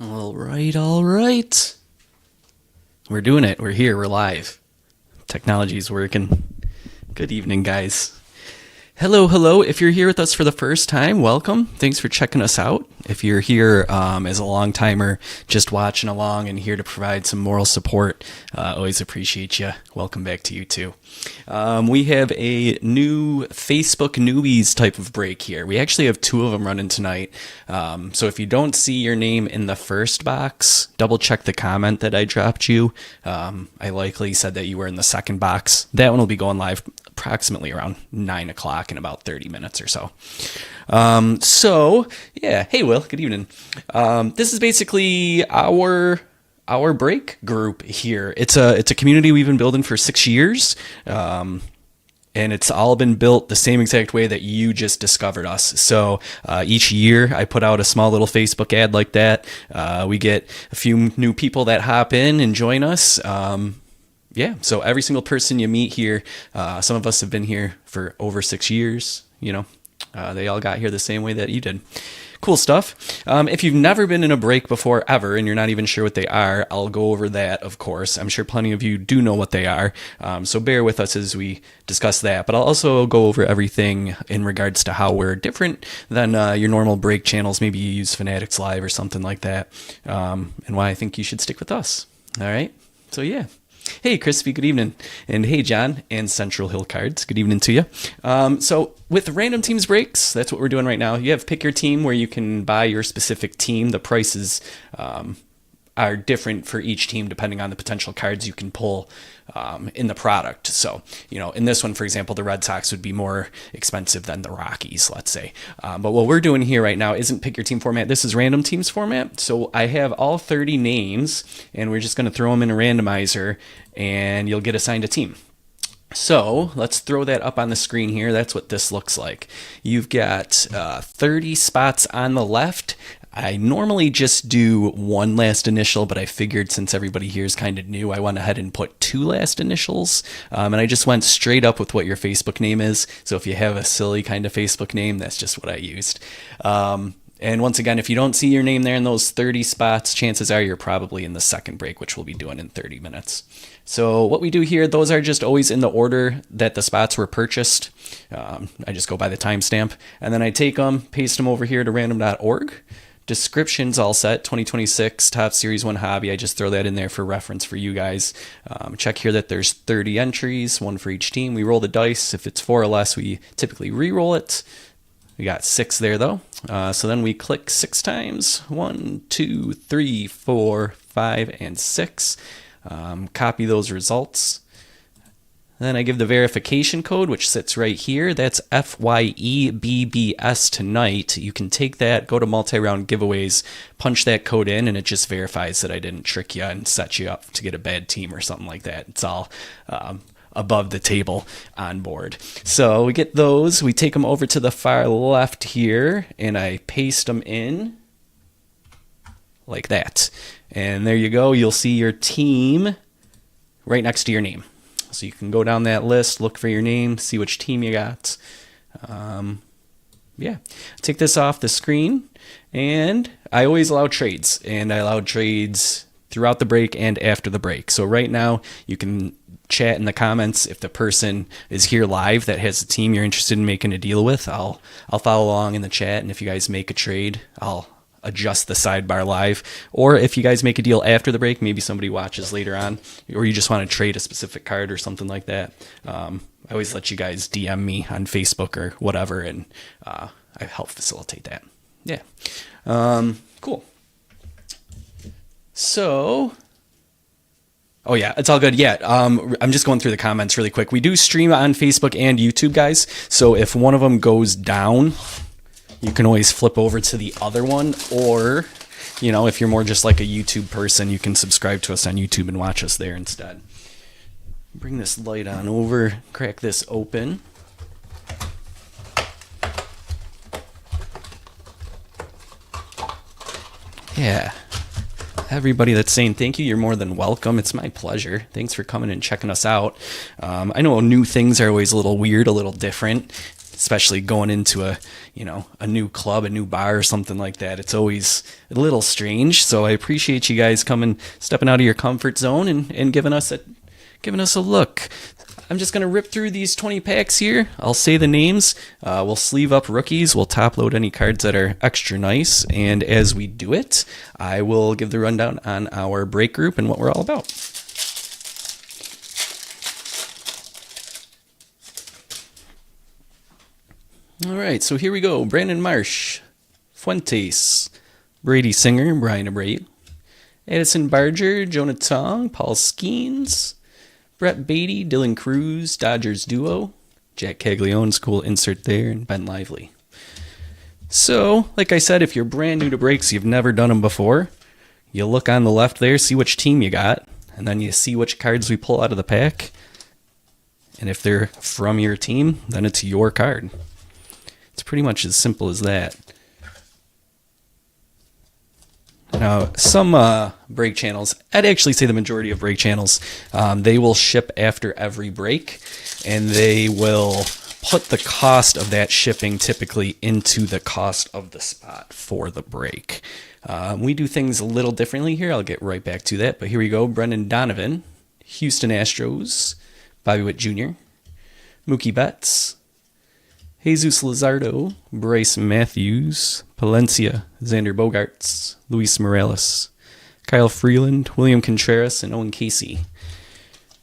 All right, all right. We're doing it. We're here. We're live. Technology's working. Good evening, guys. Hello, hello. If you're here with us for the first time, welcome. Thanks for checking us out. If you're here as a long timer, just watching along and here to provide some moral support, always appreciate you. Welcome back to you too. We have a new Facebook Newbies type of break here. We actually have two of them running tonight. So if you don't see your name in the first box, double check the comment that I dropped you. I likely said that you were in the second box. That one will be going live approximately around 9 o'clock in about 30 minutes or so. Hey Will, good evening. This is basically our break group here. It's a community we've been building for 6 years. And it's all been built the same exact way that you just discovered us. So each year I put out a small little Facebook ad like that. We get a few new people that hop in and join us. So every single person you meet here, some of us have been here for over 6 years, they all got here the same way that you did. Cool stuff. If you've never been in a break before ever and you're not even sure what they are, I'll go over that, of course. I'm sure plenty of you do know what they are, so bear with us as we discuss that. But I'll also go over everything in regards to how we're different than your normal break channels. Maybe you use Fanatics Live or something like that, and why I think you should stick with us. All right? So yeah. Hey, Crispy, good evening. And hey, John and Central Hill Cards, good evening to you. So with Random Teams Breaks, that's what we're doing right now. You have Pick Your Team where you can buy your specific team. The prices are different for each team depending on the potential cards you can pull in the product. So, in this one, for example, the Red Sox would be more expensive than the Rockies, let's say. But what we're doing here right now isn't Pick Your Team format. This is Random Teams format. So I have all 30 names, and we're just going to throw them in a randomizer, and you'll get assigned a team. So let's throw that up on the screen here. That's what this looks like. You've got 30 spots on the left. I normally just do one last initial, but I figured since everybody here is kind of new, I went ahead and put 2 last initials. And I just went straight up with what your Facebook name is. So if you have a silly kind of Facebook name, that's just what I used. And once again, if you don't see your name there in those 30 spots, chances are you're probably in the second break, which we'll be doing in 30 minutes. So what we do here, those are just always in the order that the spots were purchased. I just go by the timestamp. And then I take them, paste them over here to random.org. Description's all set, 2026 Top Series 1 Hobby. I just throw that in there for reference for you guys. Check here that there's 30 entries, one for each team. We roll the dice. If it's 4 or less, we typically re-roll it. We got 6 there, though. So then we click 6 times. 1, 2, 3, 4, 5, and 6. Copy those results. Then I give the verification code, which sits right here. That's FYEBBS tonight. You can take that, go to multi-round giveaways, punch that code in, and it just verifies that I didn't trick you and set you up to get a bad team or something like that. It's all above the table on board. So we get those. We take them over to the far left here, and I paste them in like that. And there you go. You'll see your team right next to your name. So you can go down that list, look for your name, see which team you got. Take this off the screen, and I always allow trades, and I allow trades throughout the break and after the break. So right now you can chat in the comments if the person is here live that has a team you're interested in making a deal with. I'll follow along in the chat, and if you guys make a trade, I'll adjust the sidebar live. Or if you guys make a deal after the break, maybe somebody watches later on, or you just want to trade a specific card or something like that, I always let you guys DM me on Facebook or whatever, and I help facilitate that. Yeah. Cool. So, oh yeah, it's all good. Yeah, I'm just going through the comments really quick. We do stream on Facebook and YouTube, guys. So if one of them goes down, you can always flip over to the other one, or, if you're more just like a YouTube person, you can subscribe to us on YouTube and watch us there instead. Bring this light on over, crack this open. Yeah. Everybody that's saying thank you, you're more than welcome. It's my pleasure. Thanks for coming and checking us out. I know new things are always a little weird, a little different. especially going into a new club, a new bar or something like that. It's always a little strange. So I appreciate you guys stepping out of your comfort zone and giving us a look. I'm just going to rip through these 20 packs here. I'll say the names. We'll sleeve up rookies. We'll top load any cards that are extra nice. And as we do it, I will give the rundown on our break group and what we're all about. All right, so here we go. Brandon Marsh, Fuentes, Brady Singer, Brian Abreu, Addison Barger, Jonah Tong, Paul Skeens, Brett Beatty, Dylan Cruz, Dodgers duo, Jack Caglione's cool insert there, and Ben Lively. So, like I said, if you're brand new to breaks, you've never done them before, you look on the left there, see which team you got, and then you see which cards we pull out of the pack. And if they're from your team, then it's your card. It's pretty much as simple as that. Now, some break channels, I'd actually say the majority of break channels, they will ship after every break, and they will put the cost of that shipping typically into the cost of the spot for the break. We do things a little differently here. I'll get right back to that, but here we go. Brendan Donovan, Houston Astros, Bobby Witt Jr., Mookie Betts, Jesus Luzardo, Bryce Matthews, Palencia, Xander Bogaerts, Luis Morales, Kyle Freeland, William Contreras, and Owen Casey.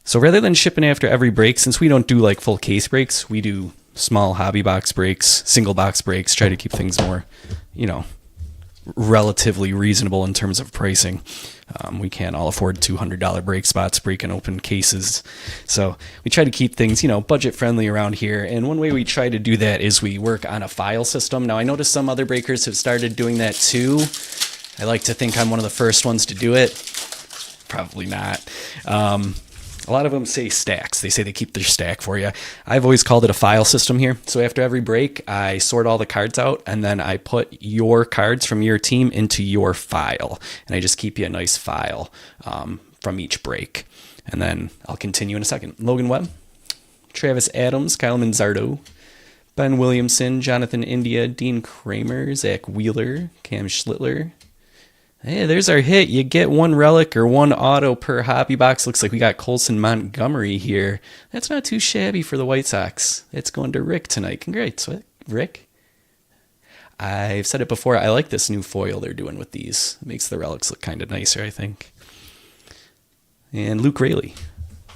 So rather than shipping after every break, since we don't do like full case breaks, we do small hobby box breaks, single box breaks, try to keep things more, relatively reasonable in terms of pricing. We can't all afford $200 break spots, breaking open cases. So we try to keep things, budget friendly around here. And one way we try to do that is we work on a file system. Now I notice some other breakers have started doing that too. I like to think I'm one of the first ones to do it. Probably not. A lot of them say stacks. They say they keep their stack for you. I've always called it a file system here. So after every break, I sort all the cards out, and then I put your cards from your team into your file. And I just keep you a nice file from each break. And then I'll continue in a second. Logan Webb, Travis Adams, Kyle Manzardo, Ben Williamson, Jonathan India, Dean Kramer, Zach Wheeler, Cam Schlittler. Hey, there's our hit. You get one relic or one auto per hobby box. Looks like we got Colson Montgomery here. That's not too shabby for the White Sox. It's going to Rick tonight. Congrats, Rick. I've said it before. I like this new foil they're doing with these. It makes the relics look kind of nicer, I think. And Luke Raley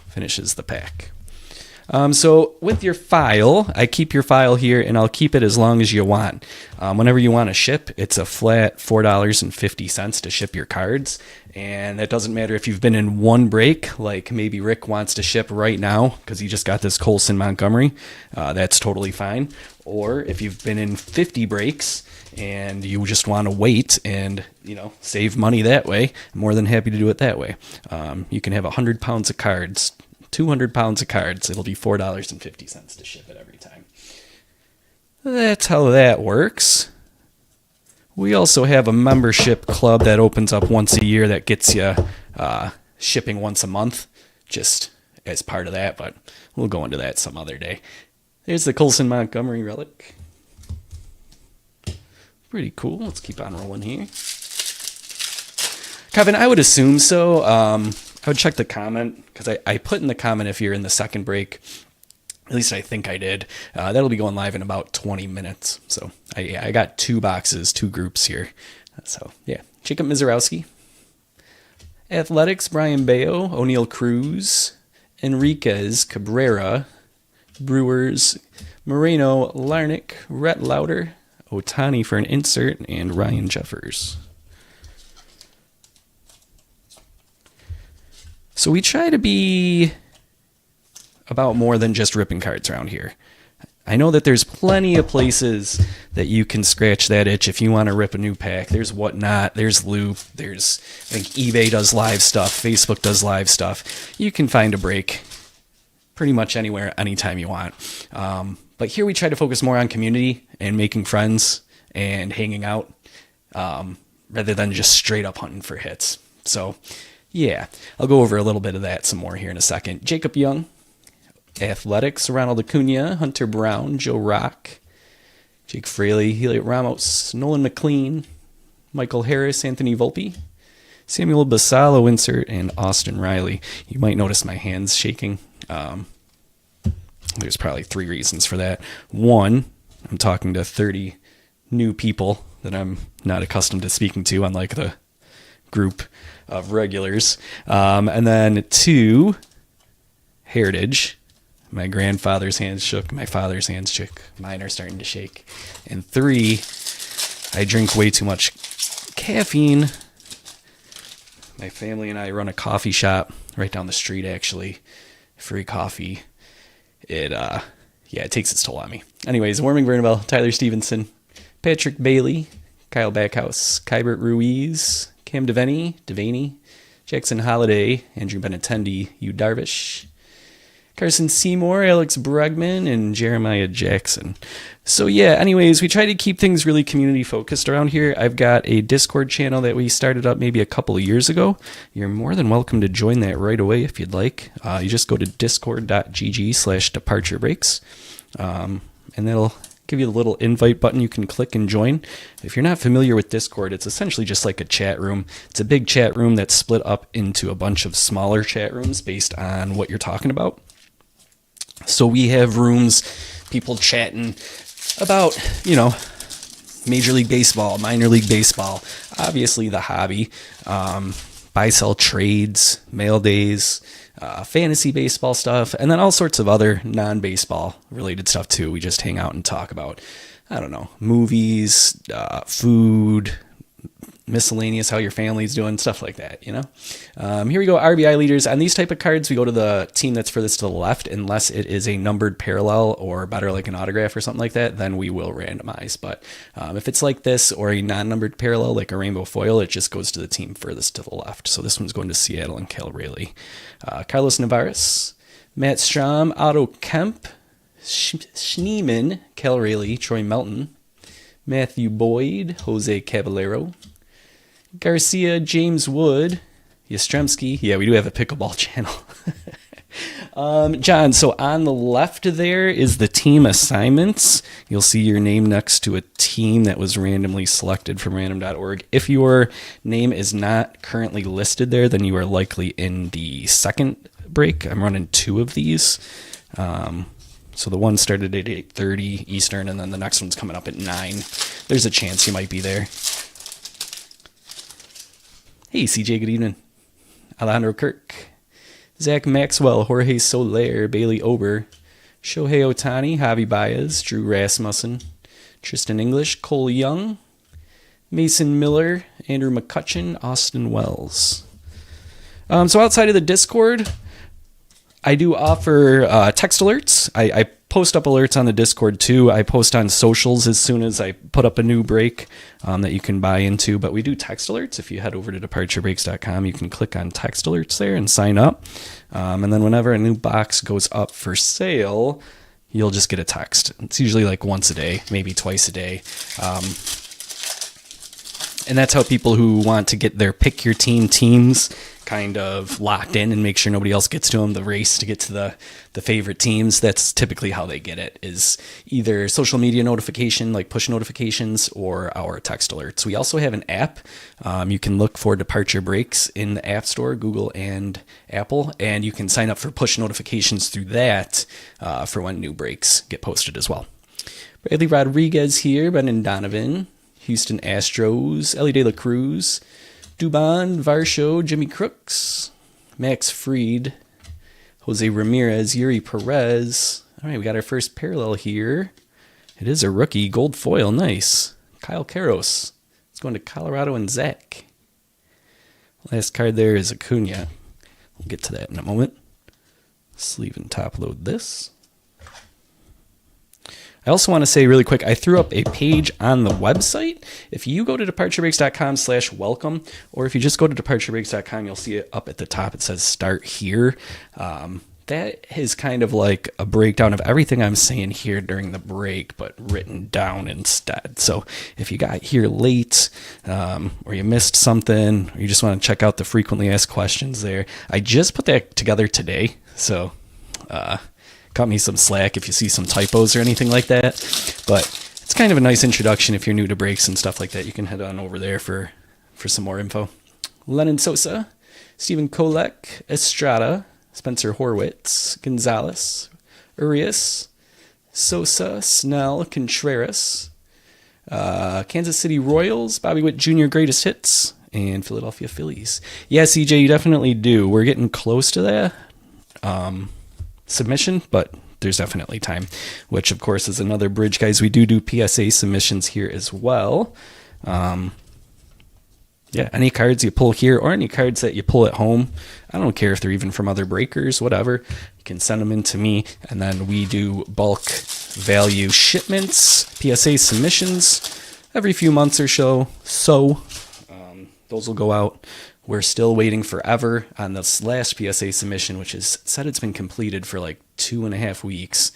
finishes the pack. So with your file, I keep your file here, and I'll keep it as long as you want. Whenever you want to ship, it's a flat $4.50 to ship your cards. And that doesn't matter if you've been in one break, like maybe Rick wants to ship right now because he just got this Colson Montgomery. That's totally fine. Or if you've been in 50 breaks and you just want to wait and, save money that way, I'm more than happy to do it that way. You can have 100 pounds of cards, 200 pounds of cards. It'll be $4.50 to ship it every time. That's how that works. We also have a membership club that opens up once a year that gets you shipping once a month, just as part of that, but we'll go into that some other day. There's the Colson Montgomery relic. Pretty cool. Let's keep on rolling here. Kevin, I would assume so. I would check the comment, because I put in the comment if you're in the second break. At least I think I did. That'll be going live in about 20 minutes. So I got 2 boxes, 2 groups here. So yeah, Jacob Mizorowski, Athletics, Brian Bayo, O'Neal Cruz, Enriquez, Cabrera, Brewers, Moreno, Larnick, Rhett Lauder, Otani for an insert, and Ryan Jeffers. So we try to be about more than just ripping cards around here. I know that there's plenty of places that you can scratch that itch if you want to rip a new pack. There's Whatnot, there's Loop, I think eBay does live stuff, Facebook does live stuff. You can find a break pretty much anywhere, anytime you want. But here we try to focus more on community and making friends and hanging out rather than just straight up hunting for hits. So yeah, I'll go over a little bit of that some more here in a second. Jacob Young, Athletics, Ronald Acuna, Hunter Brown, Joe Rock, Jake Fraley, Heliot Ramos, Nolan McLean, Michael Harris, Anthony Volpe, Samuel Basalo insert, and Austin Riley. You might notice my hands shaking. There's probably 3 reasons for that. One, I'm talking to 30 new people that I'm not accustomed to speaking to, unlike the group of regulars. And then 2, heritage. My grandfather's hands shook. My father's hands shook. Mine are starting to shake. And 3, I drink way too much caffeine. My family and I run a coffee shop right down the street, actually. Free coffee. It takes its toll on me. Anyways, Warming Bernabel, Tyler Stevenson, Patrick Bailey, Kyle Backhouse, Kybert Ruiz, Cam Devaney, Jackson Holiday, Andrew Benatendi, Yu Darvish, Carson Seymour, Alex Bregman, and Jeremiah Jackson. So yeah, anyways, we try to keep things really community focused around here. I've got a Discord channel that we started up maybe a couple of years ago. You're more than welcome to join that right away if you'd like. You just go to discord.gg/departurebreaks, and that'll give you the little invite button you can click and join. If you're not familiar with Discord, it's essentially just like a chat room. It's a big chat room that's split up into a bunch of smaller chat rooms based on what you're talking about. So we have rooms, people chatting about, Major League Baseball, minor league baseball, obviously the hobby, buy-sell trades, mail days, fantasy baseball stuff, and then all sorts of other non-baseball related stuff too. We just hang out and talk about, movies, food, miscellaneous, how your family's doing, stuff like that, Here we go, RBI leaders. On these type of cards, we go to the team that's furthest to the left, unless it is a numbered parallel or better like an autograph or something like that, then we will randomize. But if it's like this or a non-numbered parallel, like a rainbow foil, it just goes to the team furthest to the left. So this one's going to Seattle and Cal Raleigh. Carlos Navarez, Matt Strom, Otto Kemp, Schneeman, Cal Raleigh, Troy Melton, Matthew Boyd, Jose Caballero, Garcia, James Wood, Yastrzemski. Yeah, we do have a pickleball channel. John, so on the left there is the team assignments. You'll see your name next to a team that was randomly selected from random.org. If your name is not currently listed there, then you are likely in the second break. I'm running 2 of these. So the one started at 8:30 Eastern, and then the next one's coming up at 9. There's a chance you might be there. Hey, CJ, good evening. Alejandro Kirk, Zach Maxwell, Jorge Soler, Bailey Ober, Shohei Ohtani, Javi Baez, Drew Rasmussen, Tristan English, Cole Young, Mason Miller, Andrew McCutcheon, Austin Wells. So outside of the Discord, I do offer text alerts. I post up alerts on the Discord too. I post on socials as soon as I put up a new break that you can buy into. But we do text alerts. If you head over to departurebreaks.com, you can click on text alerts there and sign up. And then whenever a new box goes up for sale, you'll just get a text. It's usually like once a day, maybe twice a day. And that's how people who want to get their pick your team teams kind of locked in and make sure nobody else gets to them, the race to get to the favorite teams, that's typically how they get it, is either social media notification, like push notifications, or our text alerts. We also have an app. You can look for Departure Breaks in the App Store, Google and Apple, and you can sign up for push notifications through that for when new breaks get posted as well. Bradley Rodriguez here, Brendan Donovan, Houston Astros, Ellie De La Cruz, Dubon, Varsho, Jimmy Crooks, Max Fried, Jose Ramirez, Yuri Perez. All right, we got our first parallel here. It is a rookie, gold foil, nice. Kyle Karros. It's going to Colorado and Zach. Last card there is Acuna. We'll get to that in a moment. Sleeve and top load this. I also want to say really quick, I threw up a page on the website. If you go to departurebreaks.com/welcome, or if you just go to departurebreaks.com, you'll see it up at the top. It says start here. That is kind of like a breakdown of everything I'm saying here during the break, but written down instead. So if you got here late, or you missed something, or you just want to check out the frequently asked questions there, I just put that together today. So, cut me some slack if you see some typos or anything like that. But it's kind of a nice introduction if you're new to breaks and stuff like that. You can head on over there for some more info. Lennon Sosa, Stephen Kolek, Estrada, Spencer Horwitz, Gonzalez, Urias, Sosa, Snell, Contreras, Kansas City Royals, Bobby Witt Jr. Greatest Hits, and Philadelphia Phillies. Yeah, CJ, you definitely do. We're getting close to that submission, but there's definitely time, which of course is another bridge, guys. We do PSA submissions here as well. Yeah, any cards you pull here or any cards that you pull at home, I don't care if they're even from other breakers, whatever, you can send them in to me, and then we do bulk value shipments, PSA submissions every few months or so. Those will go out. We're still waiting forever on this last PSA submission, which is said it's been completed for like 2.5 weeks.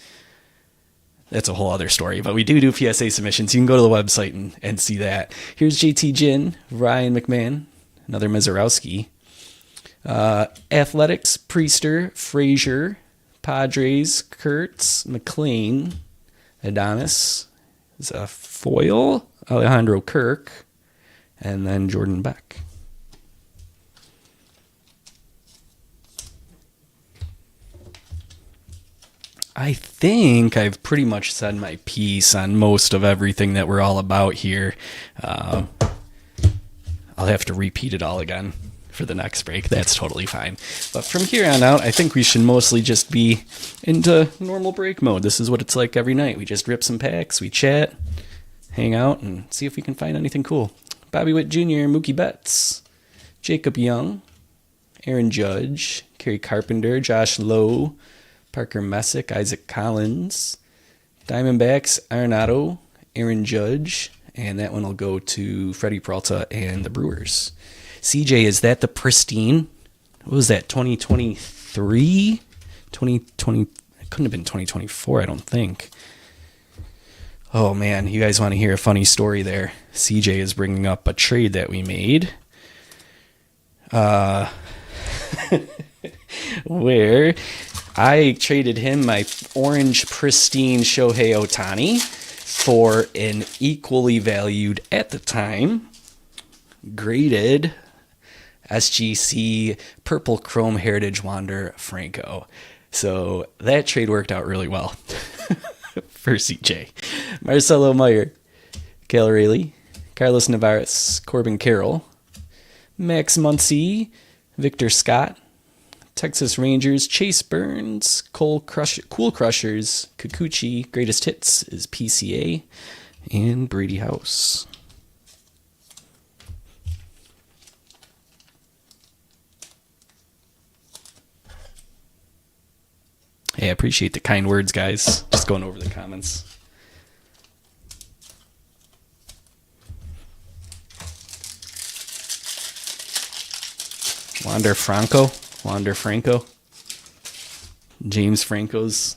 That's a whole other story, but we do PSA submissions. You can go to the website and see that. Here's JT Ginn, Ryan McMahon, another Mizorowski. Athletics, Priester, Frazier, Padres, Kurtz, McLean, Adonis, is a foil, Alejandro Kirk, and then Jordan Beck. I think I've pretty much said my piece on most of everything that we're all about here. I'll have to repeat it all again for the next break. That's totally fine. But from here on out, I think we should mostly just be into normal break mode. This is what it's like every night. We just rip some packs, we chat, hang out, and see if we can find anything cool. Bobby Witt Jr., Mookie Betts, Jacob Young, Aaron Judge, Kerry Carpenter, Josh Lowe, Parker Messick, Isaac Collins, Diamondbacks, Arenado, Aaron Judge, and that one will go to Freddie Peralta and the Brewers. CJ, is that the pristine? What was that, 2023? 2020, it couldn't have been 2024, I don't think. Oh man, you guys want to hear a funny story there. CJ is bringing up a trade that we made. Where I traded him my orange pristine Shohei Ohtani for an equally valued, at the time, graded SGC Purple Chrome Heritage Wander Franco. So that trade worked out really well for CJ. Marcelo Meyer, Cal Rayleigh, Carlos Navarez, Corbin Carroll, Max Muncy, Victor Scott, Texas Rangers, Chase Burns, Cool Crushers, Kikuchi, Greatest Hits is PCA, and Brady House. Hey, I appreciate the kind words, guys. Just going over the comments. Wander Franco, James Franco's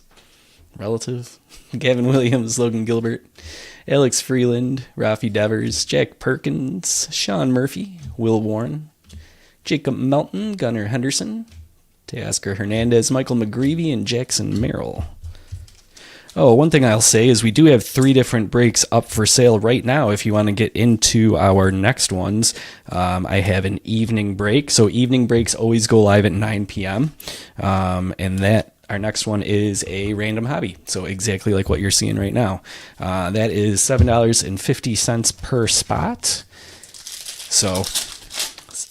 relative, Gavin Williams, Logan Gilbert, Alex Freeland, Rafi Devers, Jack Perkins, Sean Murphy, Will Warren, Jacob Melton, Gunnar Henderson, Teoscar Hernandez, Michael McGreevy, and Jackson Merrill. Oh, one thing I'll say is we do have 3 different breaks up for sale right now if you want to get into our next ones. I have an evening break. So evening breaks always go live at 9 p.m. And that our next one is a random hobby. So exactly like what you're seeing right now. That is $7.50 per spot. So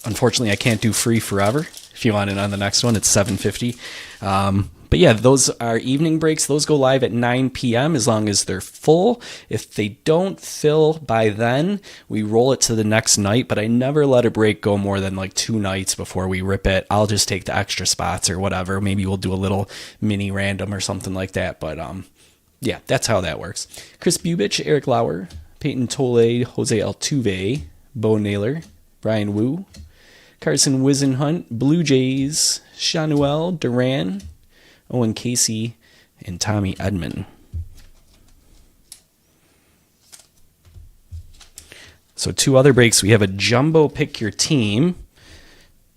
unfortunately, I can't do free forever. If you want it on the next one, it's $7.50. But yeah, those are evening breaks. Those go live at 9 p.m. as long as they're full. If they don't fill by then, we roll it to the next night. But I never let a break go more than like 2 nights before we rip it. I'll just take the extra spots or whatever. Maybe we'll do a little mini random or something like that. But yeah, that's how that works. Chris Bubich, Eric Lauer, Peyton Tolle, Jose Altuve, Bo Naylor, Brian Wu, Carson Wisenhunt, Blue Jays, Shanuel, Duran, Owen Casey, and Tommy Edman. So 2 other breaks. We have a jumbo pick your team.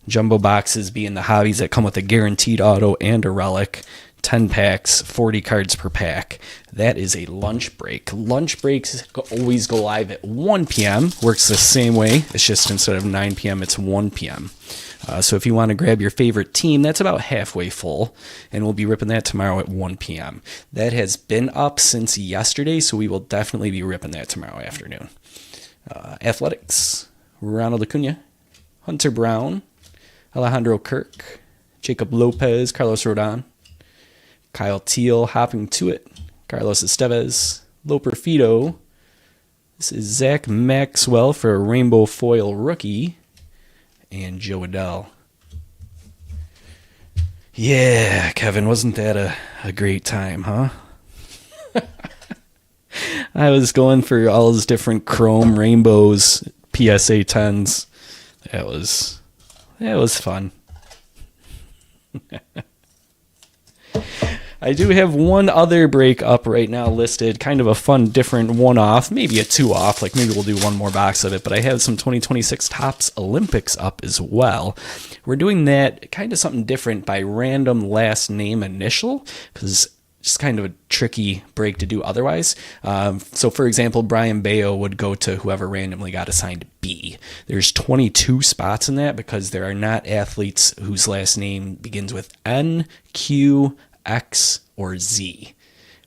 Jumbo boxes being the hobbies that come with a guaranteed auto and a relic. 10 packs, 40 cards per pack. That is a lunch break. Lunch breaks always go live at 1 p.m. Works the same way. It's just instead of 9 p.m., it's 1 p.m. So if you want to grab your favorite team, that's about halfway full, and we'll be ripping that tomorrow at 1 p.m. That has been up since yesterday, so we will definitely be ripping that tomorrow afternoon. Athletics, Ronald Acuna, Hunter Brown, Alejandro Kirk, Jacob Lopez, Carlos Rodon, Kyle Teal hopping to it, Carlos Estevez, Loper Fido. This is Zach Maxwell for a rainbow foil rookie, and Joe Adell. Yeah, Kevin, wasn't that a great time, huh? I was going for all those different chrome rainbows, PSA 10s. That was fun. I do have one other break up right now listed, kind of a fun, different one-off, maybe a two-off, like maybe we'll do one more box of it, but I have some 2026 Topps Olympics up as well. We're doing that kind of something different by random last name initial, because it's kind of a tricky break to do otherwise. So, for example, Brian Bayo would go to whoever randomly got assigned B. There's 22 spots in that because there are not athletes whose last name begins with N, Q, X, or Z.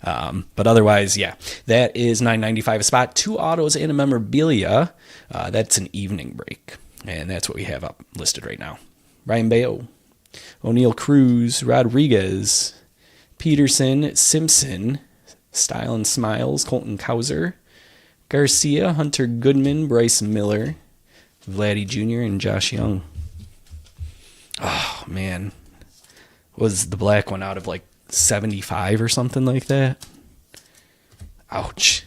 But otherwise, yeah, that is $9.95 a spot. 2 autos and a memorabilia. That's an evening break. And that's what we have up listed right now. Ryan Bayo, O'Neal Cruz, Rodriguez, Peterson, Simpson, Style and Smiles, Colton Cowser, Garcia, Hunter Goodman, Bryce Miller, Vladdy Jr., and Josh Young. Oh, man. Was the black one out of like 75 or something like that? Ouch.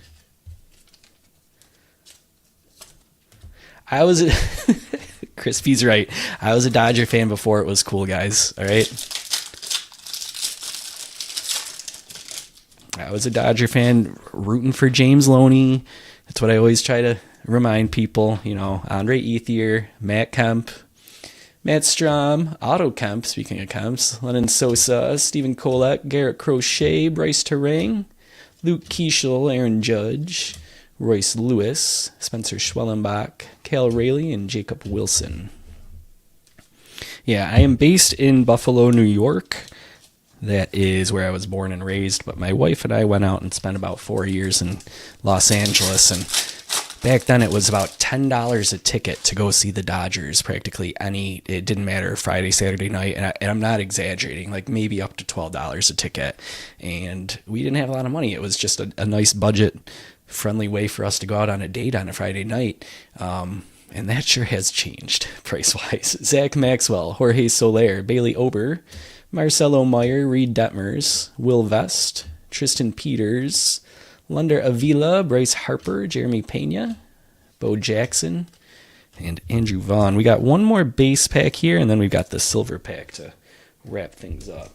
Crispy's right. I was a Dodger fan before it was cool, guys. All right. I was a Dodger fan rooting for James Loney. That's what I always try to remind people. You know, Andre Ethier, Matt Kemp, Matt Strom, Otto Kemp, speaking of Kemps, Lennon Sosa, Stephen Kolek, Garrett Crochet, Bryce Terang, Luke Keeschel, Aaron Judge, Royce Lewis, Spencer Schwellenbach, Cal Rayleigh, and Jacob Wilson. Yeah, I am based in Buffalo, New York. That is where I was born and raised, but my wife and I went out and spent about 4 years in Los Angeles, and back then it was about $10 a ticket to go see the Dodgers, practically it didn't matter, Friday, Saturday night, and I'm not exaggerating, like maybe up to $12 a ticket, and we didn't have a lot of money. It was just a nice budget-friendly way for us to go out on a date on a Friday night, and that sure has changed price-wise. Zach Maxwell, Jorge Soler, Bailey Ober, Marcelo Meyer, Reed Detmers, Will Vest, Tristan Peters, Lunder Avila, Bryce Harper, Jeremy Pena, Bo Jackson, and Andrew Vaughn. We got one more base pack here, and then we've got the silver pack to wrap things up.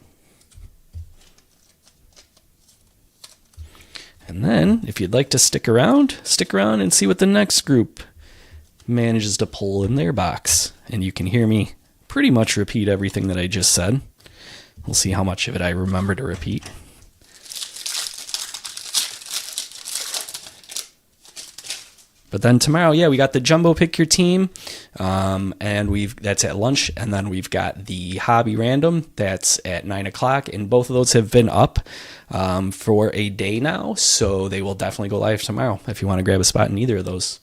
And then, if you'd like to stick around and see what the next group manages to pull in their box. And you can hear me pretty much repeat everything that I just said. We'll see how much of it I remember to repeat. But then tomorrow, yeah, we got the Jumbo Pick Your Team, and that's at lunch, and then we've got the Hobby Random, that's at 9 o'clock, and both of those have been up for a day now, so they will definitely go live tomorrow if you want to grab a spot in either of those.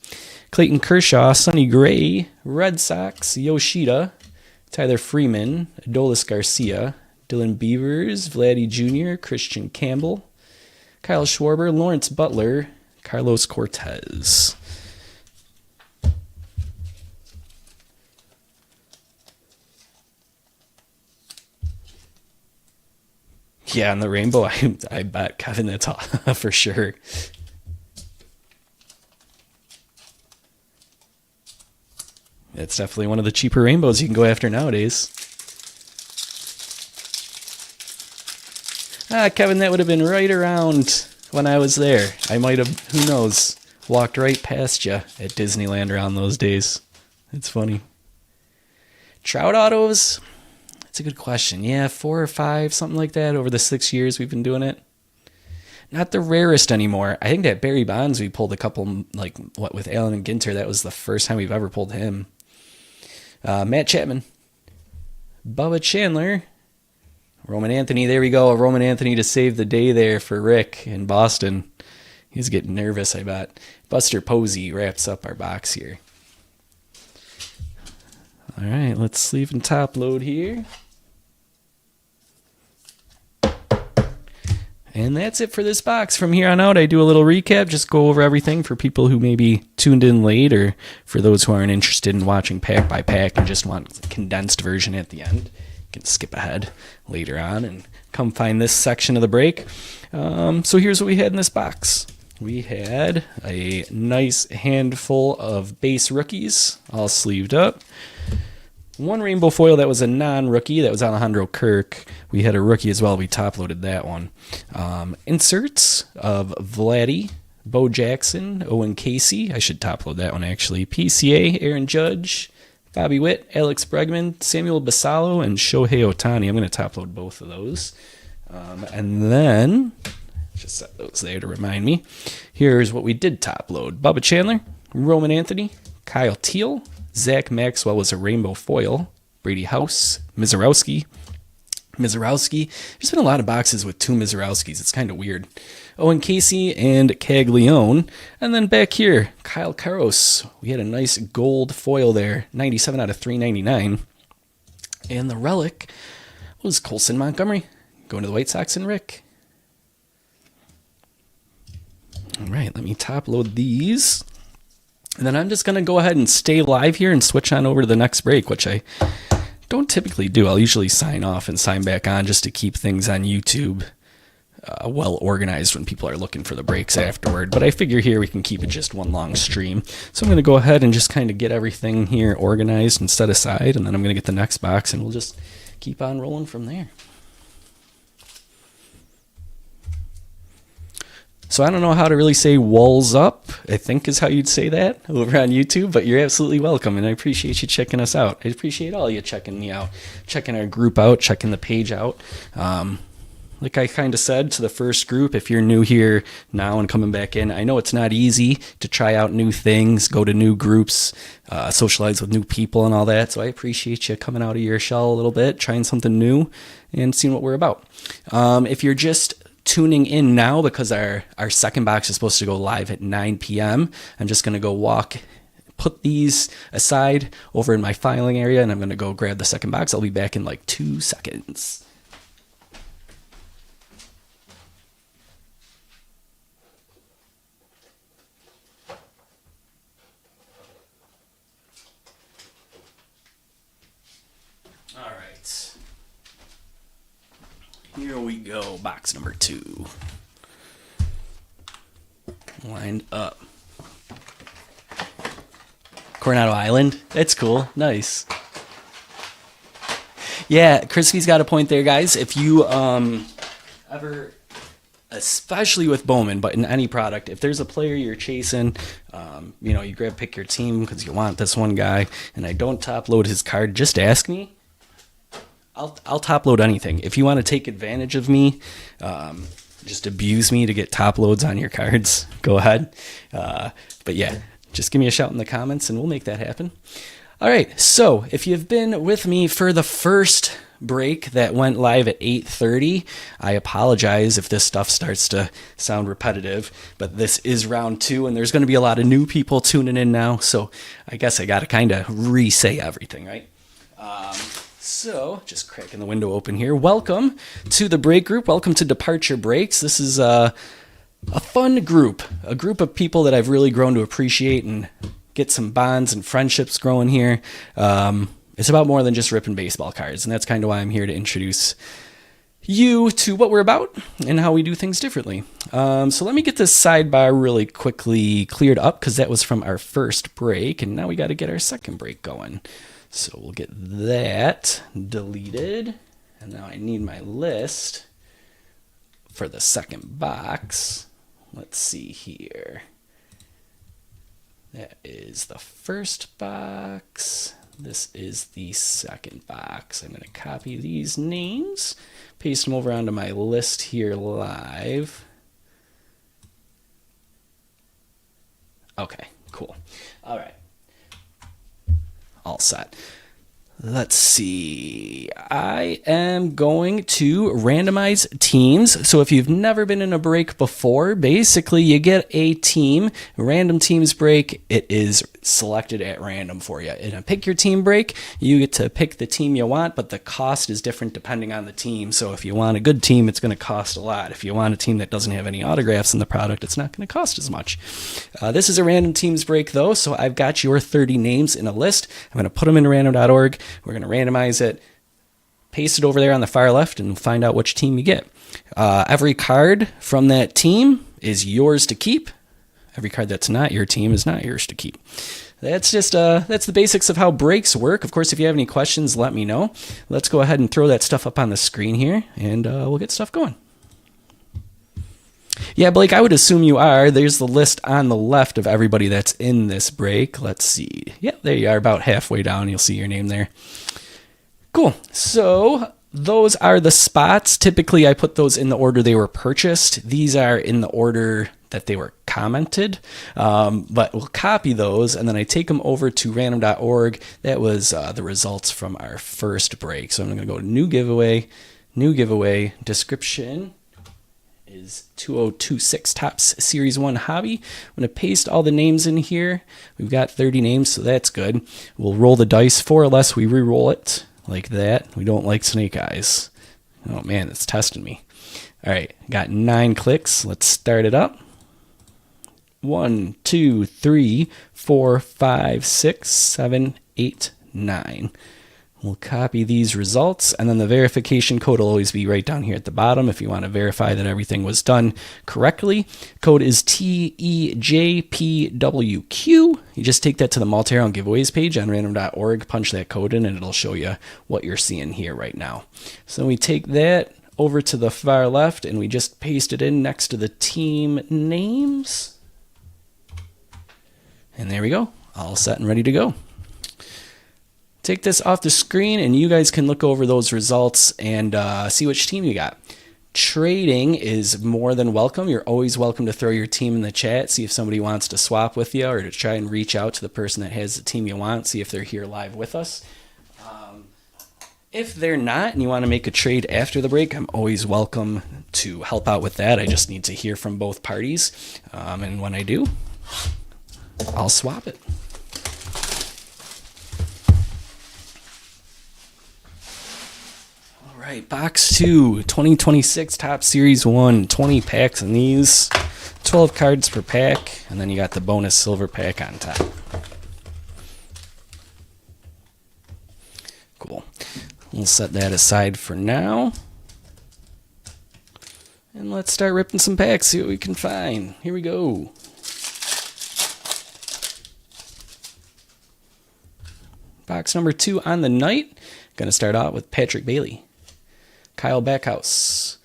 Clayton Kershaw, Sonny Gray, Red Sox, Yoshida, Tyler Freeman, Adolis Garcia, Dylan Beavers, Vladdy Jr., Christian Campbell, Kyle Schwarber, Lawrence Butler, Carlos Cortez. Yeah, on the rainbow, I bet, Kevin, that's all, for sure. It's definitely one of the cheaper rainbows you can go after nowadays. Kevin, that would have been right around when I was there. I might have, who knows, walked right past you at Disneyland around those days. It's funny. Trout autos, It's a good question. Yeah, 4 or 5, something like that over the 6 years we've been doing it. Not the rarest anymore. I think that Barry Bonds, we pulled a couple, like, what, with Allen and Ginter, that was the first time we've ever pulled him. Matt Chapman. Bubba Chandler. Roman Anthony, there we go. A Roman Anthony to save the day there for Rick in Boston. He's getting nervous, I bet. Buster Posey wraps up our box here. All right, let's sleeve and top load here. And that's it for this box. From here on out, I do a little recap, just go over everything for people who maybe tuned in late, or for those who aren't interested in watching pack by pack and just want a condensed version at the end. You can skip ahead later on and come find this section of the break. So here's what we had in this box. We had a nice handful of base rookies, all sleeved up. One rainbow foil that was a non-rookie, that was Alejandro Kirk. We had a rookie as well. We top-loaded that one. Inserts of Vladdy, Bo Jackson, Owen Casey. I should top-load that one, actually. PCA, Aaron Judge, Bobby Witt, Alex Bregman, Samuel Basallo, and Shohei Ohtani. I'm going to top-load both of those. And then, just set those there to remind me. Here's what we did top-load. Bubba Chandler, Roman Anthony, Kyle Teal, Zach Maxwell was a rainbow foil. Brady House, Mizorowski. There's been a lot of boxes with 2 Mizorowskis. It's kind of weird. Owen Casey and Caglione. And then back here, Kyle Karos. We had a nice gold foil there. 97 out of 399. And the relic was Colson Montgomery. Going to the White Sox and Rick. All right, let me top load these. And then I'm just going to go ahead and stay live here and switch on over to the next break, which I don't typically do. I'll usually sign off and sign back on just to keep things on YouTube well organized when people are looking for the breaks afterward. But I figure here we can keep it just one long stream. So I'm going to go ahead and just kind of get everything here organized and set aside, and then I'm going to get the next box, and we'll just keep on rolling from there. So I don't know how to really say walls up, I think is how you'd say that over on YouTube, but you're absolutely welcome, and I appreciate you checking us out. I appreciate all you checking me out, checking our group out, checking the page out. Like I kind of said to the first group, if you're new here now and coming back in, I know it's not easy to try out new things, go to new groups, socialize with new people and all that, so I appreciate you coming out of your shell a little bit, trying something new, and seeing what we're about. If you're just tuning in now because our second box is supposed to go live at 9 p.m. I'm just going to go put these aside over in my filing area, and I'm going to go grab the second box. I'll be back in like 2 seconds. All right. Here we go, box number 2. Lined up. Coronado Island. That's cool. Nice. Yeah, Crispy's got a point there, guys. If you ever, especially with Bowman, but in any product, if there's a player you're chasing, you pick your team because you want this one guy, and I don't top load his card, just ask me. I'll top load anything. If you want to take advantage of me, just abuse me to get top loads on your cards, go ahead. But yeah, just give me a shout in the comments and we'll make that happen. All right, so if you've been with me for the first break that went live at 8:30, I apologize if this stuff starts to sound repetitive, but this is round 2 and there's going to be a lot of new people tuning in now, so I guess I got to kind of re-say everything, right? So, just cracking the window open here. Welcome to the break group. Welcome to Departure Breaks. This is a fun group, a group of people that I've really grown to appreciate and get some bonds and friendships growing here. It's about more than just ripping baseball cards, and that's kind of why I'm here to introduce you to what we're about and how we do things differently. So let me get this sidebar really quickly cleared up because that was from our first break, and now we got to get our second break going. So we'll get that deleted, and now I need my list for the second box. Let's see here. That is the first box. This is the second box. I'm going to copy these names, paste them over onto my list here live. Okay, cool. All right. All set. Let's see. I am going to randomize teams. So if you've never been in a break before, basically you get a team, a random teams break. It is selected at random for you. In a pick your team break, you get to pick the team you want, but the cost is different depending on the team. So if you want a good team, it's going to cost a lot. If you want a team that doesn't have any autographs in the product, it's not going to cost as much. This is a random teams break though, so I've got your 30 names in a list. I'm going to put them in random.org. We're going to randomize it, paste it over there on the far left, and find out which team you get. Every card from that team is yours to keep. Every card that's not your team is not yours to keep. That's just that's the basics of how breaks work. Of course, if you have any questions, let me know. Let's go ahead and throw that stuff up on the screen here, and we'll get stuff going. Yeah, Blake, I would assume you are. There's the list on the left of everybody that's in this break. Let's see. Yeah, there you are, about halfway down. You'll see your name there. Cool. So those are the spots. Typically, I put those in the order they were purchased. These are in the order that they were commented, but we'll copy those, and then I take them over to random.org. That was the results from our first break. So I'm going to go to new giveaway, description is 2026 Topps Series 1 Hobby. I'm going to paste all the names in here. We've got 30 names, so that's good. We'll roll the dice. 4 or less, we re-roll it like that. We don't like snake eyes. Oh man, it's testing me. All right, got 9 clicks. Let's start it up. 1, 2, 3, 4, 5, 6, 7, 8, 9. We'll copy these results, and then the verification code will always be right down here at the bottom if you want to verify that everything was done correctly. Code is TEJPWQ. You just take that to the multi-round giveaways page on random.org, punch that code in, and it'll show you what you're seeing here right now. So we take that over to the far left, and we just paste it in next to the team names. And there we go, all set and ready to go. Take this off the screen, and you guys can look over those results and see which team you got. Trading is more than welcome. You're always welcome to throw your team in the chat, see if somebody wants to swap with you, or to try and reach out to the person that has the team you want, see if they're here live with us. If they're not and you want to make a trade after the break, I'm always welcome to help out with that. I just need to hear from both parties, and when I do, I'll swap it. All right, box 2, 2026 Topps Series 1, 20 packs in these, 12 cards per pack, and then you got the bonus silver pack on top. Cool. We'll set that aside for now. And let's start ripping some packs, see what we can find. Here we go. Box number 2 on the night. Going to start out with Patrick Bailey, Kyle Backhouse,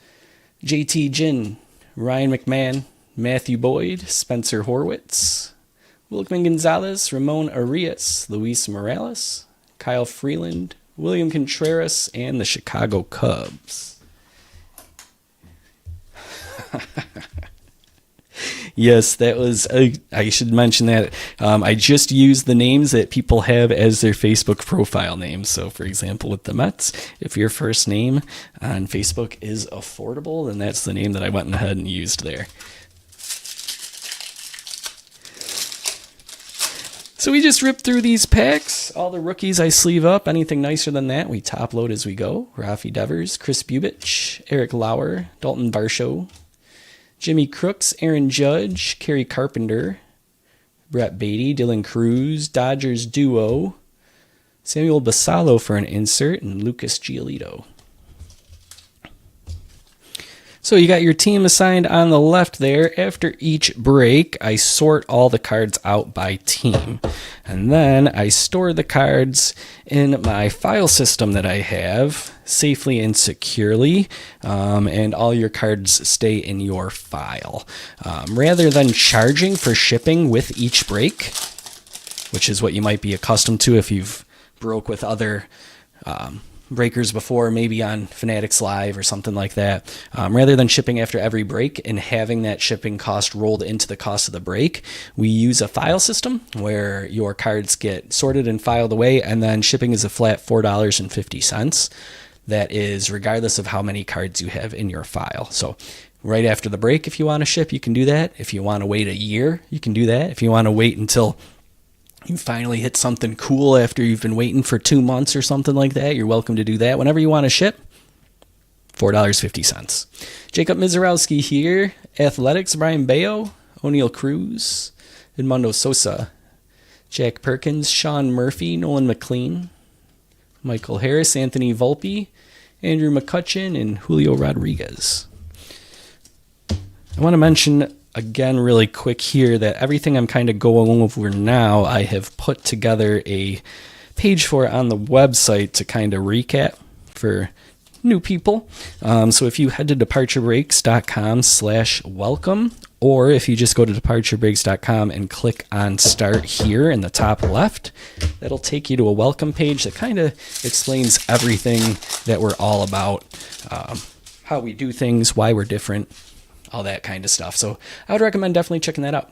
JT Ginn, Ryan McMahon, Matthew Boyd, Spencer Horwitz, Wilkman Gonzalez, Ramon Arias, Luis Morales, Kyle Freeland, William Contreras, and the Chicago Cubs. Yes, that was, I should mention that. I just used the names that people have as their Facebook profile names. So, for example, with the Mets, if your first name on Facebook is affordable, then that's the name that I went ahead and used there. So we just ripped through these packs. All the rookies I sleeve up. Anything nicer than that, we top load as we go. Rafi Devers, Chris Bubich, Eric Lauer, Dalton Varsho, Jimmy Crooks, Aaron Judge, Kerry Carpenter, Brett Beatty, Dylan Cruz, Dodgers duo, Samuel Basallo for an insert, and Lucas Giolito. So you got your team assigned on the left there. After each break, I sort all the cards out by team. And then I store the cards in my file system that I have safely and securely. And all your cards stay in your file. Rather than charging for shipping with each break, which is what you might be accustomed to if you've broke with other breakers before, maybe on Fanatics Live or something like that, rather than shipping after every break and having that shipping cost rolled into the cost of the break, we use a file system where your cards get sorted and filed away, and then shipping is a flat $4.50. That is regardless of how many cards you have in your file. So right after the break, if you want to ship, you can do that. If you want to wait a year, you can do that. If you want to wait until you finally hit something cool after you've been waiting for 2 months or something like that, you're welcome to do that. Whenever you want to ship, $4.50. Jacob Mizarowski here. Athletics, Brian Bayo, O'Neill Cruz, Edmundo Sosa, Jack Perkins, Sean Murphy, Nolan McLean, Michael Harris, Anthony Volpe, Andrew McCutcheon, and Julio Rodriguez. I want to mention again really quick here that everything I'm kind of going over now, I have put together a page for on the website to kind of recap for new people. So if you head to departurebreaks.com/welcome, or if you just go to departurebreaks.com and click on start here in the top left, that'll take you to a welcome page that kind of explains everything that we're all about, how we do things, why we're different, all that kind of stuff. So I would recommend definitely checking that out.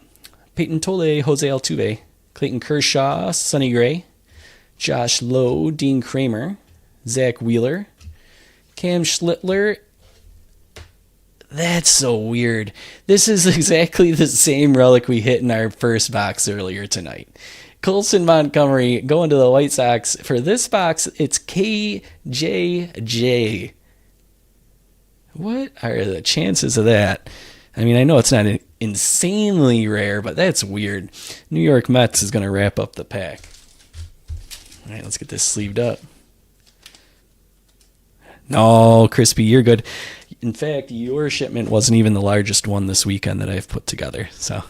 Peyton Tolle, Jose Altuve, Clayton Kershaw, Sonny Gray, Josh Lowe, Dean Kramer, Zach Wheeler, Cam Schlittler. That's so weird. This is exactly the same relic we hit in our first box earlier tonight. Colson Montgomery going to the White Sox. For this box, it's KJJ. What are the chances of that? I mean, I know it's not insanely rare, but that's weird. New York Mets is going to wrap up the pack. All right, let's get this sleeved up. No, Crispy, you're good. In fact, your shipment wasn't even the largest one this weekend that I've put together. So,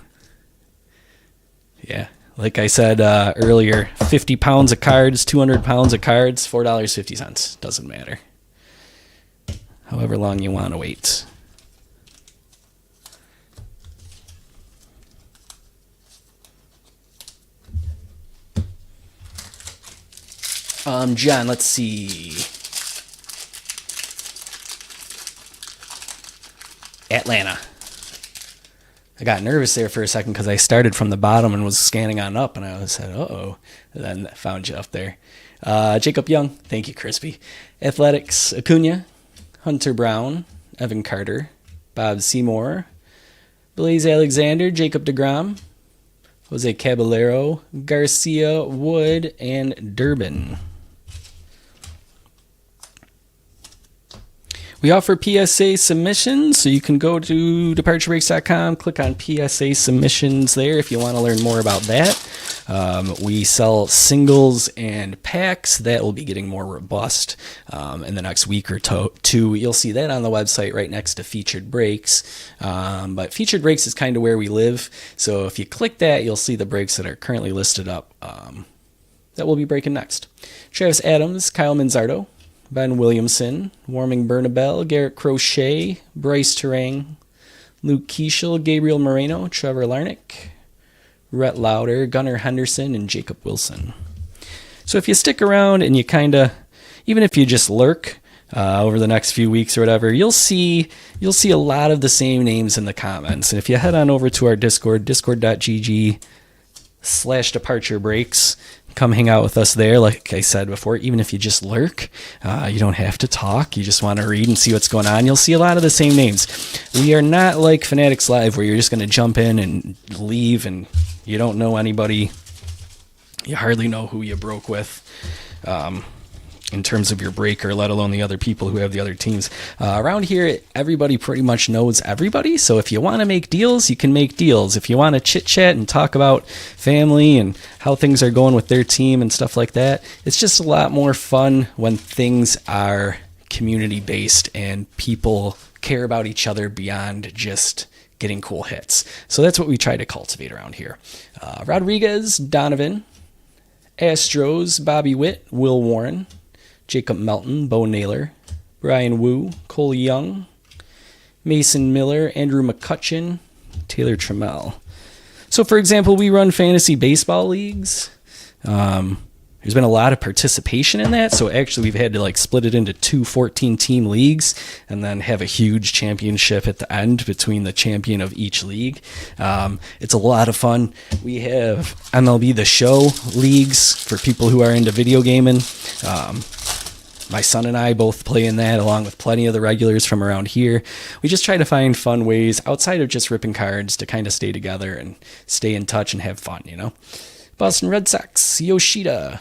yeah, like I said earlier, 50 pounds of cards, 200 pounds of cards, $4.50. Doesn't matter. However long you want to wait. John, let's see. Atlanta. I got nervous there for a second because I started from the bottom and was scanning on up, and I said, uh-oh, and then found you up there. Jacob Young, thank you, Crispy. Athletics, Acuna, Hunter Brown, Evan Carter, Bob Seymour, Blaze Alexander, Jacob deGrom, Jose Caballero, Garcia, Wood, and Durbin. We offer PSA submissions, so you can go to departurebreaks.com, click on PSA submissions there if you want to learn more about that. We sell singles and packs. That will be getting more robust in the next week or two. You'll see that on the website right next to Featured Breaks. But Featured Breaks is kind of where we live, so if you click that, you'll see the breaks that are currently listed up that we'll be breaking next. Travis Adams, Kyle Manzardo, Ben Williamson, Warming Bernabel, Garrett Crochet, Bryce Terang, Luke Keishel, Gabriel Moreno, Trevor Larnick, Rhett Lauder, Gunnar Henderson, and Jacob Wilson. So if you stick around and you kind of, even if you just lurk over the next few weeks or whatever, you'll see a lot of the same names in the comments. And if you head on over to our Discord, discord.gg/departurebreaks, come hang out with us there. Like I said before, even if you just lurk, you don't have to talk. You just want to read and see what's going on. You'll see a lot of the same names. We are not like Fanatics Live where you're just going to jump in and leave and you don't know anybody. You hardly know who you broke with in terms of your breaker, let alone the other people who have the other teams. Around here, everybody pretty much knows everybody. So if you want to make deals, you can make deals. If you want to chit-chat and talk about family and how things are going with their team and stuff like that, it's just a lot more fun when things are community-based and people care about each other beyond just getting cool hits. So that's what we try to cultivate around here. Rodriguez, Donovan, Astros, Bobby Witt, Will Warren, Jacob Melton, Bo Naylor, Brian Wu, Cole Young, Mason Miller, Andrew McCutcheon, Taylor Trammell. So, for example, we run fantasy baseball leagues. there's been a lot of participation in that. So actually we've had to like split it into 2 14-team leagues and then have a huge championship at the end between the champion of each league. It's a lot of fun. We have MLB The Show leagues for people who are into video gaming. My son and I both play in that, along with plenty of the regulars from around here. We just try to find fun ways outside of just ripping cards to kind of stay together and stay in touch and have fun, you know? Boston Red Sox, Yoshida,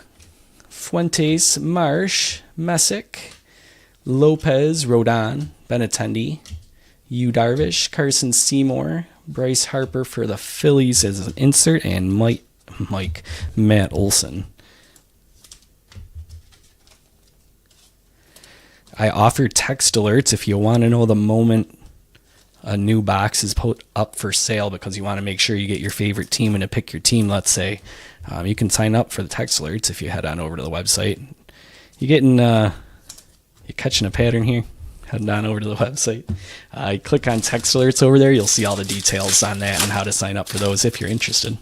Fuentes, Marsh, Messick, Lopez, Rodon, Benintendi, Yu Darvish, Carson Seymour, Bryce Harper for the Phillies as an insert, and Matt Olson. I offer text alerts if you want to know the moment a new box is put up for sale because you want to make sure you get your favorite team and to pick your team, let's say. You can sign up for the text alerts if you head on over to the website. You're catching a pattern here? Heading on over to the website. You click on text alerts over there. You'll see all the details on that and how to sign up for those if you're interested.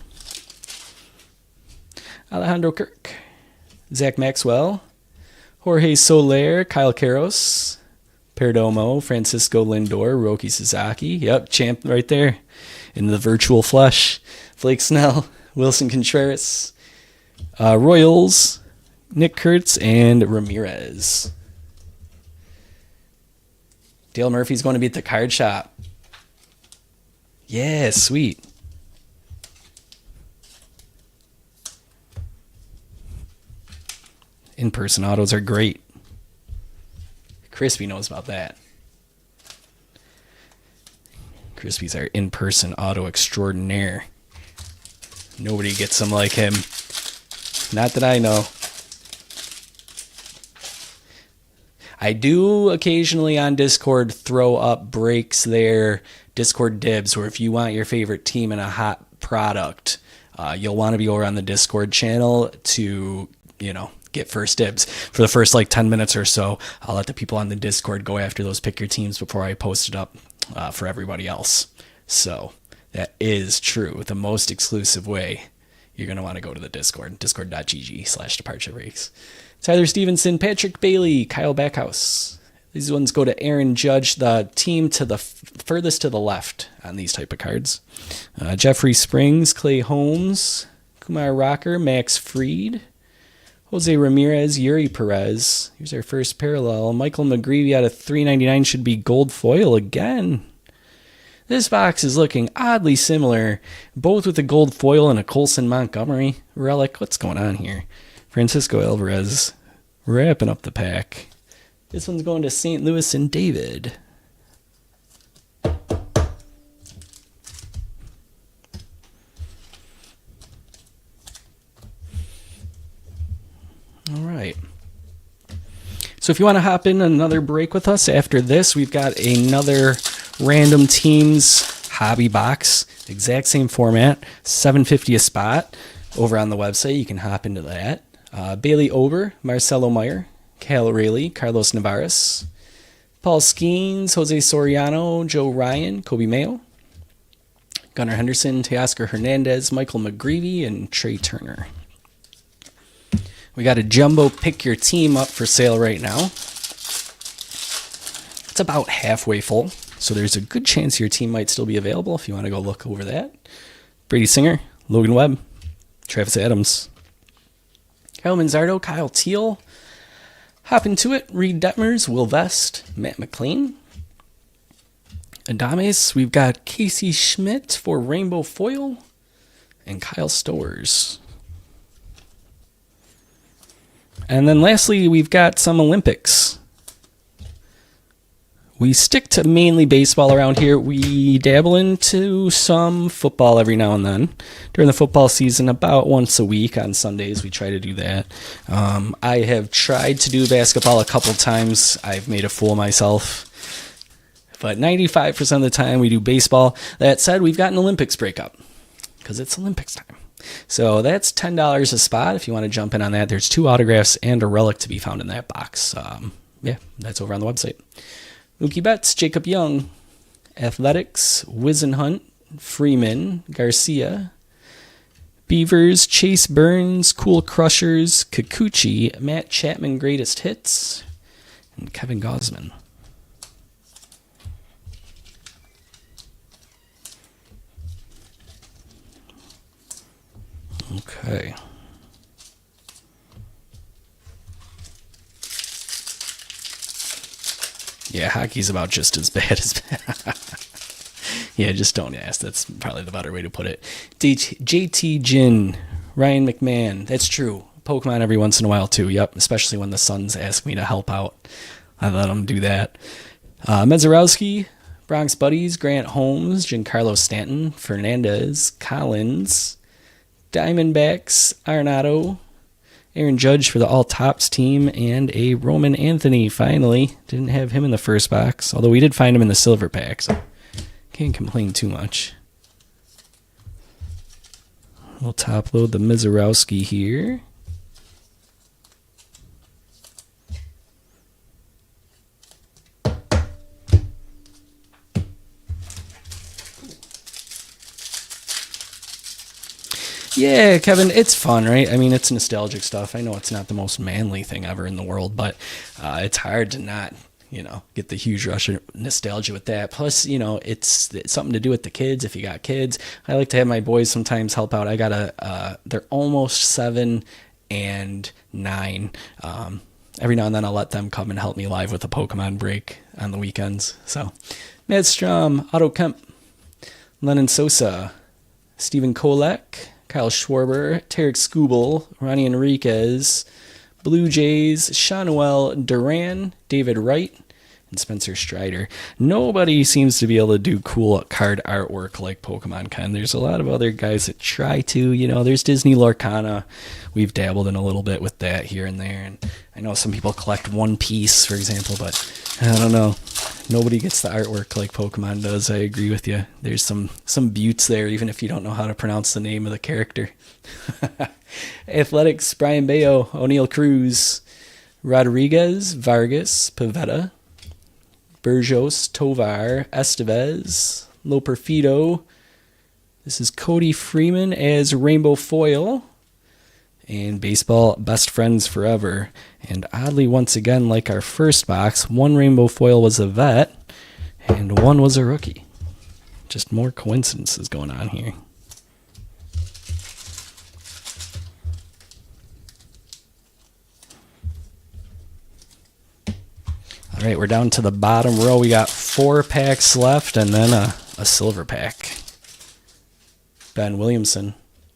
Alejandro Kirk, Zach Maxwell, Jorge Soler, Kyle Karros, Perdomo, Francisco Lindor, Roki Sasaki. Yep, champ right there in the virtual flesh. Blake Snell, Wilson Contreras, Royals, Nick Kurtz, and Ramirez. Dale Murphy's going to be at the card shop. Yeah, sweet. In-person autos are great. Crispy knows about that. Crispy's our in-person auto extraordinaire. Nobody gets them like him. Not that I know. I do occasionally on Discord throw up breaks there, Discord dibs, where if you want your favorite team in a hot product, you'll want to be over on the Discord channel to, get first dibs. For the first 10 minutes or so, I'll let the people on the Discord go after those pick your teams before I post it up for everybody else. So that is true. The most exclusive way, you're going to want to go to the Discord, discord.gg/departure breaks. Tyler Stevenson, Patrick Bailey, Kyle Backhouse. These ones go to Aaron Judge, the team to the furthest to the left on these type of cards. Jeffrey Springs, Clay Holmes, Kumar Rocker, Max Fried, Jose Ramirez, Yuri Perez. Here's our first parallel. Michael McGreevy out of 399 should be gold foil again. This box is looking oddly similar, both with a gold foil and a Colson Montgomery relic. What's going on here? Francisco Alvarez wrapping up the pack. This one's going to St. Louis and David. All right. So if you want to hop in another break with us after this, we've got another Random Teams hobby box. Exact same format, $7.50 a spot. Over on the website, you can hop into that. Bailey Ober, Marcelo Meyer, Cal Rayleigh, Carlos Navarez, Paul Skeens, Jose Soriano, Joe Ryan, Kobe Mayo, Gunnar Henderson, Teoscar Hernandez, Michael McGreevy, and Trey Turner. We got a jumbo pick your team up for sale right now. It's about halfway full, so there's a good chance your team might still be available if you want to go look over that. Brady Singer, Logan Webb, Travis Adams, Kyle Manzardo, Kyle Teal, Hop Into It, Reed Detmers, Will Vest, Matt McLean. Adames, we've got Casey Schmidt for Rainbow Foil, and Kyle Stowers. And then lastly, we've got some Olympics. We stick to mainly baseball around here. We dabble into some football every now and then. During the football season, about once a week on Sundays, we try to do that. I have tried to do basketball a couple times. I've made a fool of myself. But 95% of the time, we do baseball. That said, we've got an Olympics breakup because it's Olympics time. So that's $10 a spot if you want to jump in on that. There's 2 autographs and a relic to be found in that box. That's over on the website. Mookie Betts, Jacob Young, Athletics, Wizenhunt, Freeman, Garcia, Beavers, Chase Burns, Cool Crushers, Kikuchi, Matt Chapman Greatest Hits, and Kevin Gosman. Okay. Yeah, hockey's about just as bad as yeah, just don't ask. That's probably the better way to put it. JT Jin, Ryan McMahon. That's true. Pokemon every once in a while, too. Yep, especially when the Suns ask me to help out. I let them do that. Mezarowski, Bronx Buddies, Grant Holmes, Giancarlo Stanton, Fernandez, Collins, Diamondbacks, Arenado, Aaron Judge for the All Tops team, and a Roman Anthony, finally. Didn't have him in the first box, although we did find him in the silver pack, so can't complain too much. We'll top load the Mizorowski here. Yeah, Kevin, it's fun, right? I mean, it's nostalgic stuff. I know it's not the most manly thing ever in the world, but it's hard to not, get the huge rush of nostalgia with that. Plus, it's something to do with the kids if you got kids. I like to have my boys sometimes help out. I got they're almost 7 and 9. Every now and then I'll let them come and help me live with a Pokemon break on the weekends. So, Matt Strom, Otto Kemp, Lennon Sosa, Stephen Kolek, Kyle Schwarber, Tarek Skubal, Ronnie Enriquez, Blue Jays, Shanuel Duran, David Wright, and Spencer Strider. Nobody seems to be able to do cool card artwork like Pokemon can. There's a lot of other guys that try to, there's Disney Lorcana. We've dabbled in a little bit with that here and there. And I know some people collect One Piece, for example, but I don't know. Nobody gets the artwork like Pokemon does. I agree with you. There's some buttes there, even if you don't know how to pronounce the name of the character. Athletics, Brian Bayo, O'Neill Cruz, Rodriguez, Vargas, Pavetta, Burgos, Tovar, Estevez, Loperfido. This is Cody Freeman as Rainbow Foil. And baseball, best friends forever. And oddly, once again, like our first box, one Rainbow Foil was a vet, and one was a rookie. Just more coincidences going on here. All right, we're down to the bottom row. We got 4 packs left, and then a silver pack. Ben Williamson,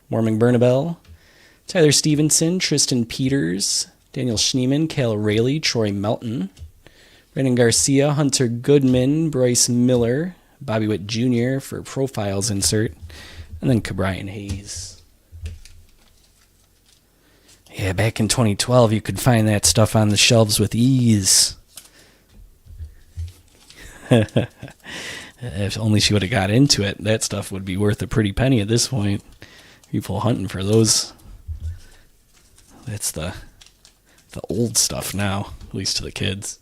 Warming Bernabel, Tyler Stevenson, Tristan Peters, Daniel Schneeman, Cal Rayleigh, Troy Melton, Brandon Garcia, Hunter Goodman, Bryce Miller, Bobby Witt Jr. for profiles insert, and then Cabrian Hayes. Yeah, back in 2012, you could find that stuff on the shelves with ease. If only she would have got into it, that stuff would be worth a pretty penny at this point. People hunting for those. That's the old stuff now, at least to the kids.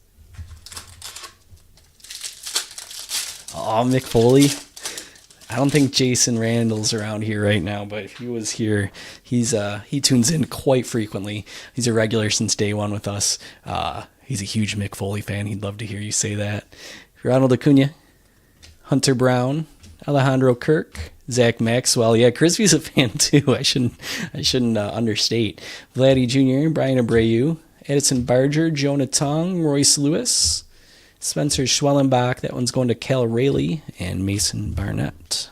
Oh, Mick Foley. I don't think Jason Randall's around here right now, but if he was here, he tunes in quite frequently. He's a regular since day one with us. He's a huge Mick Foley fan. He'd love to hear you say that. Ronald Acuna, Hunter Brown, Alejandro Kirk, Zach Maxwell. Yeah, Crispy's a fan too. I shouldn't understate. Vladdy Jr., Brian Abreu, Edison Barger, Jonah Tong, Royce Lewis, Spencer Schwellenbach. That one's going to Cal Rayleigh and Mason Barnett.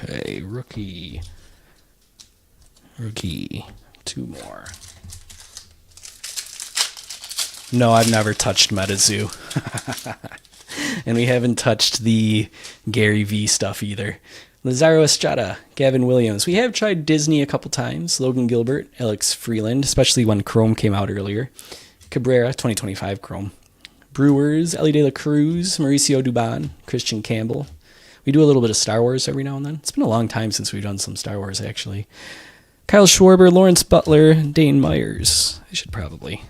Okay, rookie. 2 more. No, I've never touched MetaZoo. And we haven't touched the Gary V stuff either. Lazaro Estrada, Gavin Williams. We have tried Disney a couple times. Logan Gilbert, Alex Freeland, especially when Chrome came out earlier. Cabrera, 2025 Chrome. Brewers, Ellie De La Cruz, Mauricio Dubon, Christian Campbell. We do a little bit of Star Wars every now and then. It's been a long time since we've done some Star Wars, actually. Kyle Schwarber, Lawrence Butler, Dane Myers. I should probably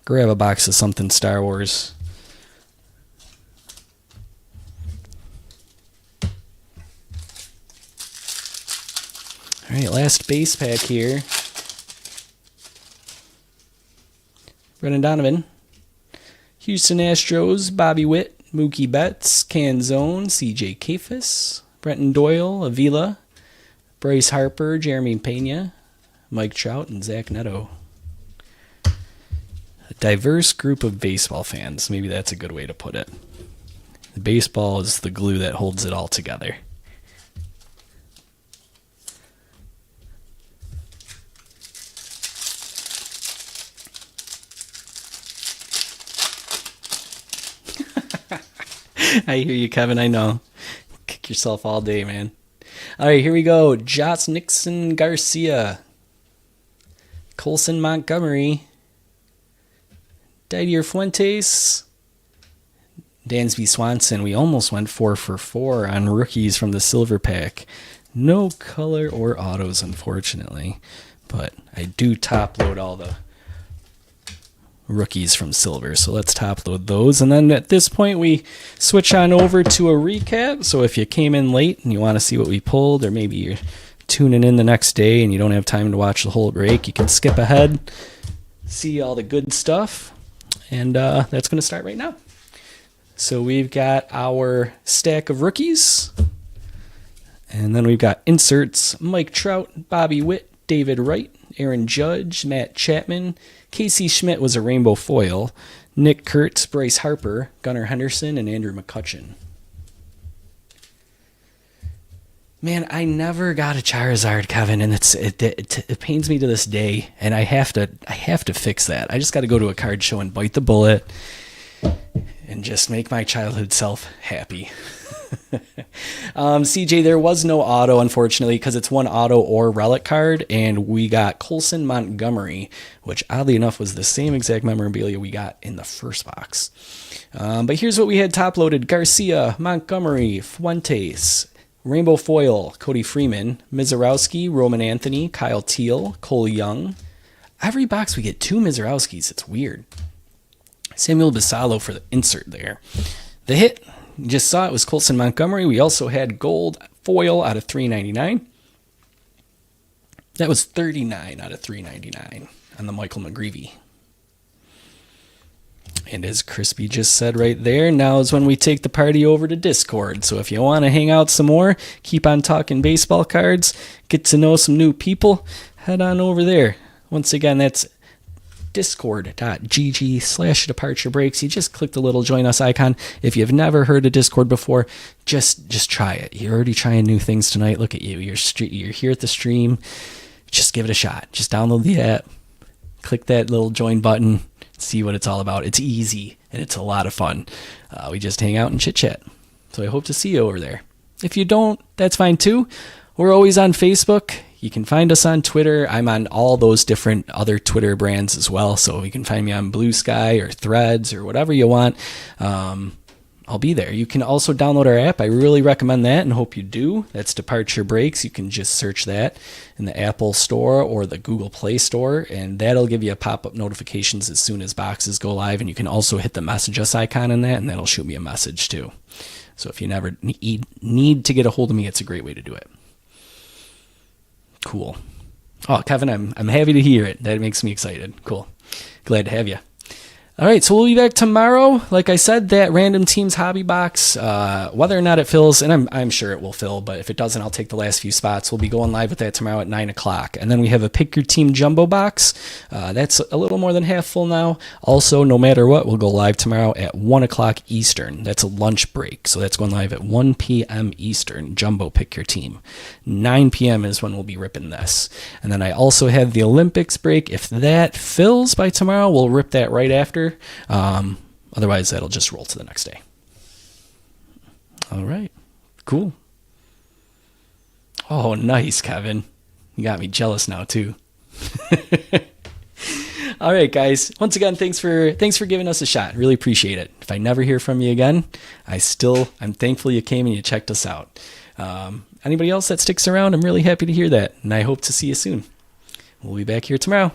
grab a box of something Star Wars. All right, last base pack here. Brennan Donovan, Houston Astros, Bobby Witt, Mookie Betts, Canzone, CJ Kafis, Brenton Doyle, Avila, Bryce Harper, Jeremy Pena, Mike Trout, and Zach Neto. A diverse group of baseball fans. Maybe that's a good way to put it. The baseball is the glue that holds it all together. I hear you, Kevin. I know. Kick yourself all day, man. All right, here we go. Joss Nixon Garcia. Colson Montgomery. Didier Fuentes. Dansby Swanson. We almost went 4 for 4 on rookies from the silver pack. No color or autos, unfortunately. But I do top load all the rookies from silver, so let's top load those. And then at this point we switch on over to a recap. So if you came in late and you want to see what we pulled, or maybe you're tuning in the next day and you don't have time to watch the whole break, you can skip ahead, see all the good stuff, and that's going to start right now. So we've got our stack of rookies, and then we've got inserts: Mike Trout, Bobby Witt, David Wright, Aaron Judge, Matt Chapman. Casey Schmidt was a rainbow foil. Nick Kurtz, Bryce Harper, Gunnar Henderson, and Andrew McCutcheon. Man, I never got a Charizard, Kevin, and it pains me to this day, and I have to fix that. I just got to go to a card show and bite the bullet and just make my childhood self happy. CJ, there was no auto, unfortunately, because it's one auto or relic card, and we got Colson Montgomery, which oddly enough was the same exact memorabilia we got in the first box. But here's what we had top loaded: Garcia, Montgomery, Fuentes, Rainbow Foil, Cody Freeman, Mizorowski, Roman Anthony, Kyle Teal, Cole Young. Every box we get 2 Mizorowskis. It's weird. Samuel Basallo for the insert there. The hit, you just saw it, was Colson Montgomery. We also had gold foil out of $3.99. That was $39 out of $3.99 on the Michael McGreevy. And as Crispy just said right there, now is when we take the party over to Discord. So if you want to hang out some more, keep on talking baseball cards, get to know some new people, head on over there. Once again, that's discord.gg/departure breaks. You just click the little join us icon. If you've never heard of Discord before, just try it. You're already trying new things tonight. Look at you. You're here at the stream. Just give it a shot. Just download the app, click that little join button, see what it's all about. It's easy and it's a lot of fun. We just hang out and chit chat. So I hope to see you over there. If you don't, that's fine too. We're always on Facebook. You can find us on Twitter. I'm on all those different other Twitter brands as well. So you can find me on Blue Sky or Threads or whatever you want. I'll be there. You can also download our app. I really recommend that and hope you do. That's Departure Breaks. You can just search that in the Apple Store or the Google Play Store, and that'll give you pop-up notifications as soon as boxes go live. And you can also hit the message us icon in that, and that'll shoot me a message too. So if you never need to get a hold of me, it's a great way to do it. Cool. Oh, Kevin, I'm happy to hear it. That makes me excited. Cool. Glad to have you. All right, so we'll be back tomorrow. Like I said, that Random Teams hobby box, whether or not it fills, and I'm sure it will fill, but if it doesn't, I'll take the last few spots. We'll be going live with that tomorrow at 9 o'clock. And then we have a Pick Your Team Jumbo box. That's a little more than half full now. Also, no matter what, we'll go live tomorrow at 1 o'clock Eastern. That's a lunch break, so that's going live at 1 p.m. Eastern, Jumbo Pick Your Team. 9 p.m. is when we'll be ripping this. And then I also have the Olympics break. If that fills by tomorrow, we'll rip that right after. Otherwise, that'll just roll to the next day. All right. Cool. Oh, nice, Kevin. You got me jealous now, too. All right, guys. Once again, thanks for giving us a shot. Really appreciate it. If I never hear from you again, I'm thankful you came and you checked us out. Anybody else that sticks around, I'm really happy to hear that, and I hope to see you soon. We'll be back here tomorrow.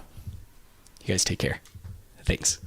You guys take care. Thanks.